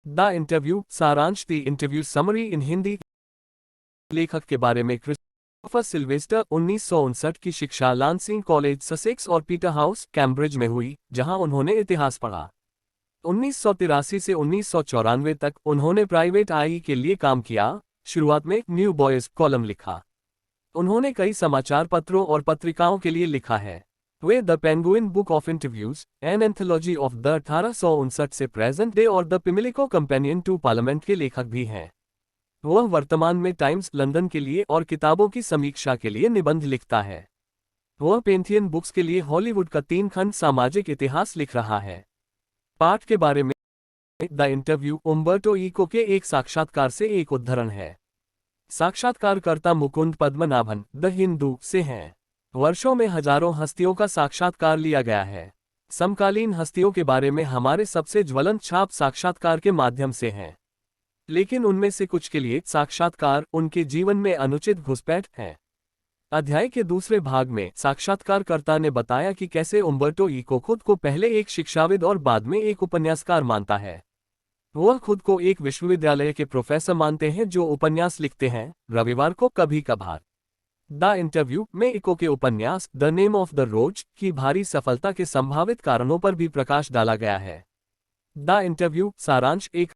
The interview सारांश the interview summary इन हिंदी। लेखक के बारे में क्रिस्टोफर सिल्वेस्टर 1959 की शिक्षा लांसिंग कॉलेज ससेक्स और पीटर हाउस कैम्ब्रिज में हुई, जहां उन्होंने इतिहास पढ़ा। 1983 से 1994 तक उन्होंने प्राइवेट आई के लिए काम किया। शुरुआत में न्यू बॉयज कॉलम लिखा। उन्होंने कई समाचार पत्रों और पत्रिकाओं के लिए लिखा है। Way the penguin book of interviews, an anthology of the 1859 से प्रेजेंट डे और द पिमिलिको कंपेनियन टू पार्लियामेंट के लेखक भी हैं। वह वर्तमान में टाइम्स लंदन के लिए और किताबों की समीक्षा के लिए निबंध लिखता है। वह पेंथियन बुक्स के लिए हॉलीवुड का 3 खंड सामाजिक इतिहास लिख रहा है। पाठ के बारे में द इंटरव्यू उम्बर्टो इको के एक साक्षात्कार से एक उद्धरण है। साक्षात्कारकर्ता मुकुंद पद्मनाभन द हिंदू से हैं। वर्षों में हजारों हस्तियों का साक्षात्कार लिया गया है। समकालीन हस्तियों के बारे में हमारे सबसे ज्वलंत छाप साक्षात्कार के माध्यम से हैं। लेकिन उनमें से कुछ के लिए साक्षात्कार उनके जीवन में अनुचित घुसपैठ है। अध्याय के दूसरे भाग में साक्षात्कारकर्ता ने बताया कि कैसे उम्बर्टो इको खुद को पहले एक शिक्षाविद और बाद में एक उपन्यासकार मानता है। वह खुद को एक विश्वविद्यालय के प्रोफेसर मानते हैं जो उपन्यास लिखते हैं, रविवार को कभी कभार। द इंटरव्यू में इको के उपन्यास द नेम ऑफ द रोज की भारी सफलता के संभावित कारणों पर भी प्रकाश डाला गया है। द इंटरव्यू सारांश एक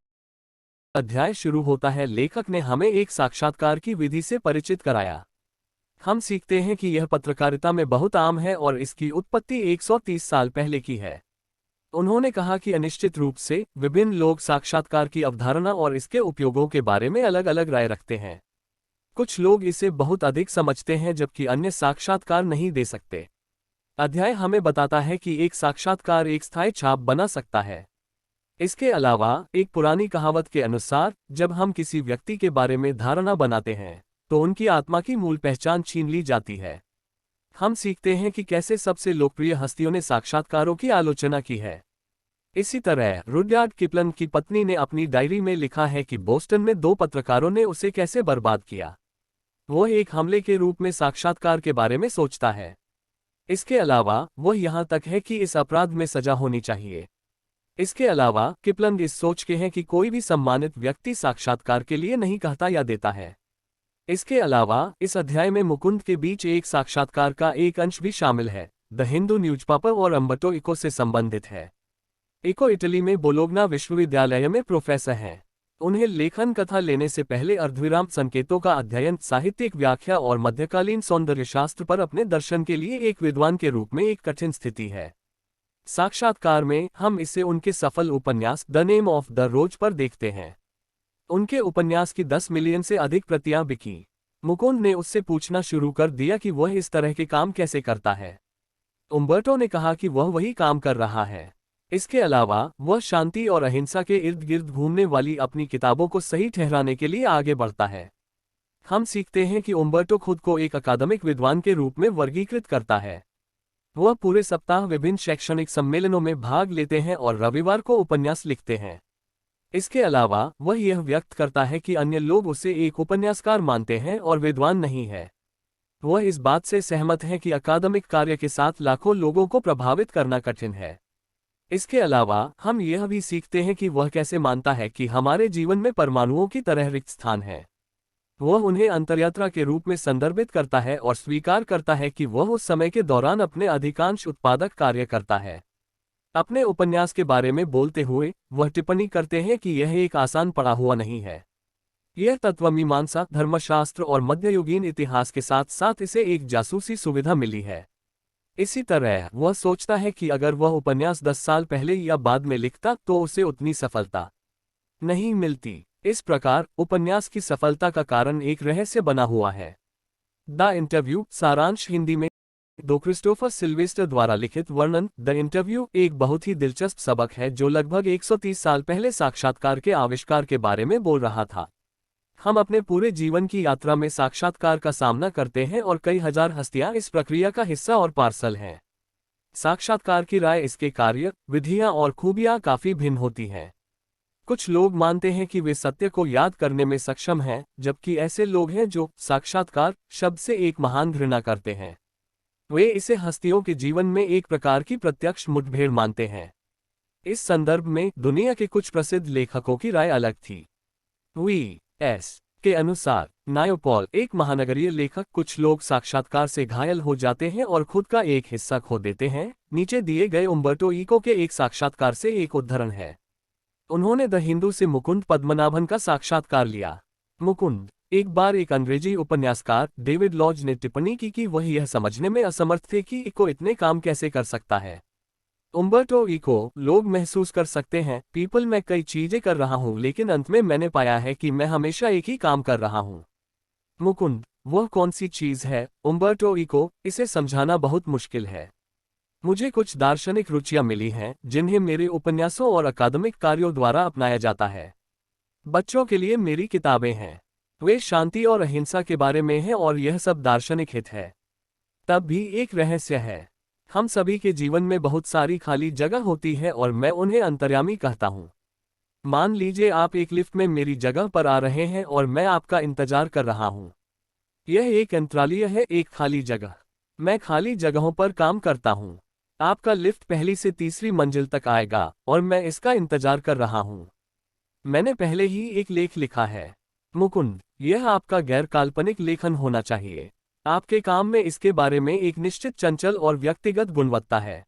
अध्याय शुरू होता है। लेखक ने हमें एक साक्षात्कार की विधि से परिचित कराया। हम सीखते हैं कि यह पत्रकारिता में बहुत आम है और इसकी उत्पत्ति 130 साल पहले की है। उन्होंने कहा कि अनिश्चित रूप से विभिन्न लोग साक्षात्कार की अवधारणा और इसके उपयोगों के बारे में अलग अलग राय रखते हैं। कुछ लोग इसे बहुत अधिक समझते हैं जबकि अन्य साक्षात्कार नहीं दे सकते। अध्याय हमें बताता है कि एक साक्षात्कार एक स्थायी छाप बना सकता है। इसके अलावा एक पुरानी कहावत के अनुसार जब हम किसी व्यक्ति के बारे में धारणा बनाते हैं तो उनकी आत्मा की मूल पहचान छीन ली जाती है। हम सीखते हैं कि कैसे सबसे लोकप्रिय हस्तियों ने साक्षात्कारों की आलोचना की है। इसी तरह रुडयार्ड किपलिंग की पत्नी ने अपनी डायरी में लिखा है कि बोस्टन में 2 पत्रकारों ने उसे कैसे बर्बाद किया। वह एक हमले के रूप में साक्षात्कार के बारे में सोचता है। इसके अलावा वह यहाँ तक है कि इस अपराध में सजा होनी चाहिए। इसके अलावा किपलिंग इस सोच के हैं कि कोई भी सम्मानित व्यक्ति साक्षात्कार के लिए नहीं कहता या देता है। इसके अलावा इस अध्याय में मुकुंद के बीच एक साक्षात्कार का एक अंश भी शामिल है। द हिंदू न्यूज़पेपर और उम्बर्टो इको से संबंधित है। इको इटली में बोलोग्ना विश्वविद्यालय में प्रोफेसर हैं। उन्हें लेखन कथा लेने से पहले अर्धविराम संकेतों का अध्ययन, साहित्यिक व्याख्या और मध्यकालीन सौंदर्यशास्त्र पर अपने दर्शन के लिए एक विद्वान के रूप में एक कठिन स्थिति है। साक्षात्कार में हम इसे उनके सफल उपन्यास द नेम ऑफ द रोज पर देखते हैं। उनके उपन्यास की 10 मिलियन से अधिक प्रतियां बिकी। मुकुंद ने उससे पूछना शुरू कर दिया कि वह इस तरह के काम कैसे करता है। उम्बर्टो ने कहा कि वह वही काम कर रहा है। इसके अलावा वह शांति और अहिंसा के इर्द गिर्द घूमने वाली अपनी किताबों को सही ठहराने के लिए आगे बढ़ता है। हम सीखते हैं कि उम्बर्टो खुद को एक अकादमिक विद्वान के रूप में वर्गीकृत करता है। वह पूरे सप्ताह विभिन्न शैक्षणिक सम्मेलनों में भाग लेते हैं और रविवार को उपन्यास लिखते हैं। इसके अलावा वह यह व्यक्त करता है कि अन्य लोग उसे एक उपन्यासकार मानते हैं और विद्वान नहीं है। वह इस बात से सहमत है कि अकादमिक कार्य के साथ लाखों लोगों को प्रभावित करना कठिन है। इसके अलावा हम यह भी सीखते हैं कि वह कैसे मानता है कि हमारे जीवन में परमाणुओं की तरह रिक्त स्थान है। वह उन्हें अंतर्यात्रा के रूप में संदर्भित करता है और स्वीकार करता है कि वह उस समय के दौरान अपने अधिकांश उत्पादक कार्य करता है। अपने उपन्यास के बारे में बोलते हुए वह टिप्पणी करते हैं कि यह एक आसान पढ़ा हुआ नहीं है। यह तत्वमीमांसा, धर्मशास्त्र और मध्ययुगीन इतिहास के साथ साथ इसे एक जासूसी सुविधा मिली है। इसी तरह वह सोचता है कि अगर वह उपन्यास 10 साल पहले या बाद में लिखता तो उसे उतनी सफलता नहीं मिलती। इस प्रकार उपन्यास की सफलता का कारण एक रहस्य बना हुआ है। द इंटरव्यू सारांश हिंदी में दो क्रिस्टोफर सिल्वेस्टर द्वारा लिखित वर्णन। द इंटरव्यू एक बहुत ही दिलचस्प सबक है जो लगभग 130 साल पहले साक्षात्कार के आविष्कार के बारे में बोल रहा था। हम अपने पूरे जीवन की यात्रा में साक्षात्कार का सामना करते हैं और कई हजार हस्तियां इस प्रक्रिया का हिस्सा और पार्सल हैं। साक्षात्कार की राय, इसके कार्य, विधियां और खूबियां काफी भिन्न होती हैं। कुछ लोग मानते हैं कि वे सत्य को याद करने में सक्षम हैं, जबकि ऐसे लोग हैं जो साक्षात्कार शब्द से एक महान घृणा करते हैं। वे इसे हस्तियों के जीवन में एक प्रकार की प्रत्यक्ष मुठभेड़ मानते हैं। इस संदर्भ में दुनिया के कुछ प्रसिद्ध लेखकों की राय अलग थी। वी.एस. के अनुसार नायपॉल एक महानगरीय लेखक, कुछ लोग साक्षात्कार से घायल हो जाते हैं और खुद का एक हिस्सा खो देते हैं। नीचे दिए गए उम्बर्टो इको के एक साक्षात्कार से एक उद्धरण है। उन्होंने द हिंदू से मुकुंद पद्मनाभन का साक्षात्कार लिया। मुकुंद, एक बार एक अंग्रेजी उपन्यासकार डेविड लॉज ने टिप्पणी की कि वह यह समझने में असमर्थ थे कि इको इतने काम कैसे कर सकता है। उम्बर्टो इको, लोग महसूस कर सकते हैं, पीपल, मैं कई चीजें कर रहा हूं लेकिन अंत में मैंने पाया है कि मैं हमेशा एक ही काम कर रहा हूं। मुकुंद, वह कौन सी चीज है? उम्बर्टो इको, इसे समझाना बहुत मुश्किल है। मुझे कुछ दार्शनिक रुचियां मिली हैं जिन्हें मेरे उपन्यासों और अकादमिक कार्यों द्वारा अपनाया जाता है। बच्चों के लिए मेरी किताबें हैं, वे शांति और अहिंसा के बारे में हैं और यह सब दार्शनिक हित है। तब भी एक रहस्य है, हम सभी के जीवन में बहुत सारी खाली जगह होती है और मैं उन्हें अंतर्यामी कहता हूँ। मान लीजिए आप एक लिफ्ट में मेरी जगह पर आ रहे हैं और मैं आपका इंतजार कर रहा हूँ। यह एक अंतरालीय है, एक खाली जगह। मैं खाली जगहों पर काम करता हूँ। आपका लिफ्ट पहली से तीसरी मंजिल तक आएगा और मैं इसका इंतजार कर रहा हूँ। मैंने पहले ही एक लेख लिखा है। मुकुंद, यह आपका गैर काल्पनिक लेखन होना चाहिए। आपके काम में इसके बारे में एक निश्चित चंचल और व्यक्तिगत गुणवत्ता है।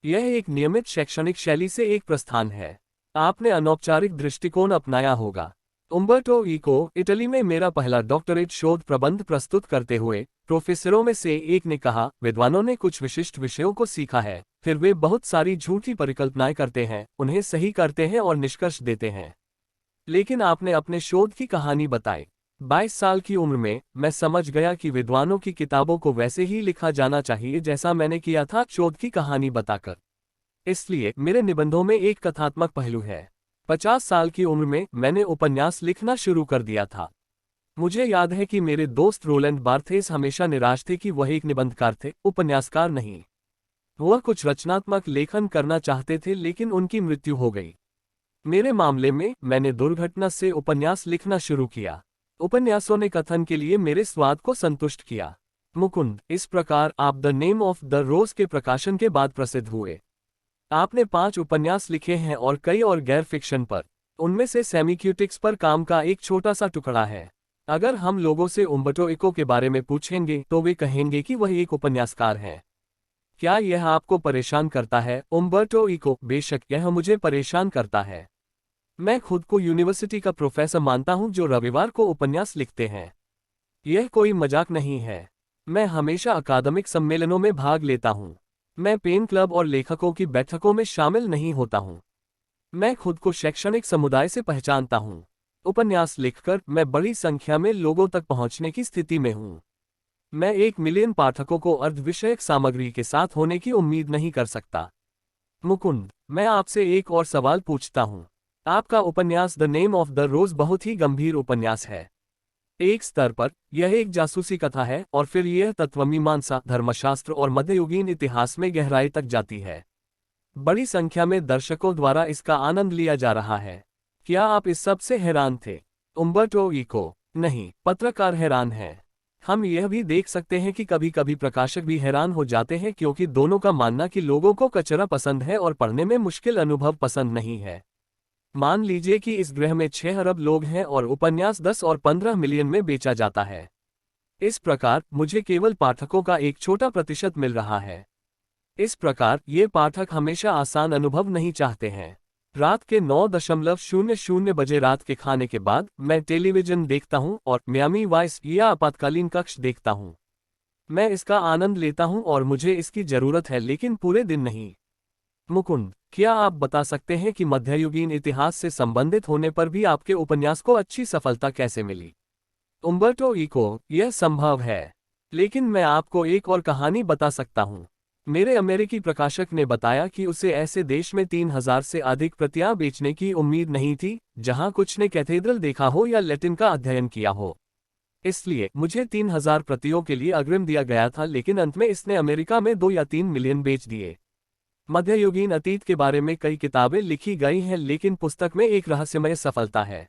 यह एक नियमित शैक्षणिक शैली से एक प्रस्थान है। आपने अनौपचारिक दृष्टिकोण अपनाया होगा। उम्बर्टो इको, इटली में मेरा पहला डॉक्टरेट शोध प्रबंध प्रस्तुत करते हुए प्रोफेसरों में से एक ने कहा, विद्वानों ने कुछ विशिष्ट विषयों को सीखा है, फिर वे बहुत सारी झूठी परिकल्पनाएं करते हैं, उन्हें सही करते हैं और निष्कर्ष देते हैं। लेकिन आपने अपने शोध की कहानी बताई। 22 साल की उम्र में मैं समझ गया कि विद्वानों की किताबों को वैसे ही लिखा जाना चाहिए जैसा मैंने किया था, शोध की कहानी बताकर। इसलिए मेरे निबंधों में एक कथात्मक पहलू है। 50 साल की उम्र में मैंने उपन्यास लिखना शुरू कर दिया था। मुझे याद है कि मेरे दोस्त रोलैंड बार्थेस हमेशा निराश थे कि वह एक निबंधकार थे, उपन्यासकार नहीं। वह कुछ रचनात्मक लेखन करना चाहते थे लेकिन उनकी मृत्यु हो गई। मेरे मामले में मैंने दुर्घटना से उपन्यास लिखना शुरू किया। उपन्यासों ने कथन के लिए मेरे स्वाद को संतुष्ट किया। मुकुंद, इस प्रकार आप द नेम ऑफ द रोज के प्रकाशन के बाद प्रसिद्ध हुए। आपने 5 उपन्यास लिखे हैं और कई और गैर फिक्शन पर। उनमें से सेमीक्यूटिक्स पर काम का एक छोटा सा टुकड़ा है। अगर हम लोगों से उम्बर्टो इको के बारे में पूछेंगे तो वे कहेंगे कि वह एक उपन्यासकार हैं। क्या यह आपको परेशान करता है? उम्बर्टो इको, बेशक यह मुझे परेशान करता है। मैं खुद को यूनिवर्सिटी का प्रोफेसर मानता हूं जो रविवार को उपन्यास लिखते हैं। यह कोई मजाक नहीं है। मैं हमेशा अकादमिक सम्मेलनों में भाग लेता हूं। मैं पेन क्लब और लेखकों की बैठकों में शामिल नहीं होता हूं। मैं खुद को शैक्षणिक समुदाय से पहचानता हूं। उपन्यास लिखकर मैं बड़ी संख्या में लोगों तक पहुंचने की स्थिति में हूं। मैं 1 मिलियन पाठकों को अर्धविषयक सामग्री के साथ होने की उम्मीद नहीं कर सकता। मुकुंद, मैं आपसे एक और सवाल पूछता हूं। आपका उपन्यास द नेम ऑफ द रोज बहुत ही गंभीर उपन्यास है। एक स्तर पर यह एक जासूसी कथा है और फिर यह तत्वमीमांसा, धर्मशास्त्र और मध्ययुगीन इतिहास में गहराई तक जाती है। बड़ी संख्या में दर्शकों द्वारा इसका आनंद लिया जा रहा है। क्या आप इस सब से हैरान थे? उम्बर्टो इको, नहीं, पत्रकार हैरान हैं। हम यह भी देख सकते हैं कि कभी कभी प्रकाशक भी हैरान हो जाते हैं क्योंकि दोनों का मानना कि लोगों को कचरा पसंद है और पढ़ने में मुश्किल अनुभव पसंद नहीं है। मान लीजिए कि इस ग्रह में 6 अरब लोग हैं और उपन्यास 10 और 15 मिलियन में बेचा जाता है। इस प्रकार मुझे केवल पाठकों का एक छोटा प्रतिशत मिल रहा है। इस प्रकार ये पाठक हमेशा आसान अनुभव नहीं चाहते हैं। रात के 9:00 बजे रात के खाने के बाद मैं टेलीविजन देखता हूं और मियामी वाइस या आपातकालीन कक्ष देखता हूं। मैं इसका आनंद लेता हूं और मुझे इसकी जरूरत है, लेकिन पूरे दिन नहीं। मुकुंद, क्या आप बता सकते हैं कि मध्ययुगीन इतिहास से संबंधित होने पर भी आपके उपन्यास को अच्छी सफलता कैसे मिली? उम्बर्टो इको, यह संभव है, लेकिन मैं आपको एक और कहानी बता सकता हूं। मेरे अमेरिकी प्रकाशक ने बताया कि उसे ऐसे देश में 3000 से अधिक प्रतियां बेचने की उम्मीद नहीं थी जहां कुछ ने कैथेड्रल देखा हो या लैटिन का अध्ययन किया हो। इसलिए मुझे 3000 प्रतियों के लिए अग्रिम दिया गया था, लेकिन अंत में इसने अमेरिका में 2 या 3 मिलियन बेच दिए। मध्ययुगीन अतीत के बारे में कई किताबें लिखी गई हैं, लेकिन पुस्तक में एक रहस्यमय सफलता है।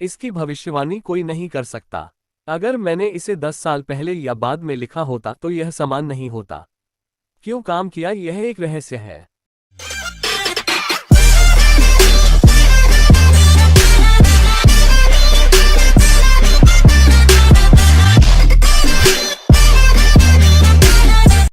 इसकी भविष्यवाणी कोई नहीं कर सकता। अगर मैंने इसे 10 साल पहले या बाद में लिखा होता तो यह समान नहीं होता। क्यों काम किया, यह एक रहस्य है।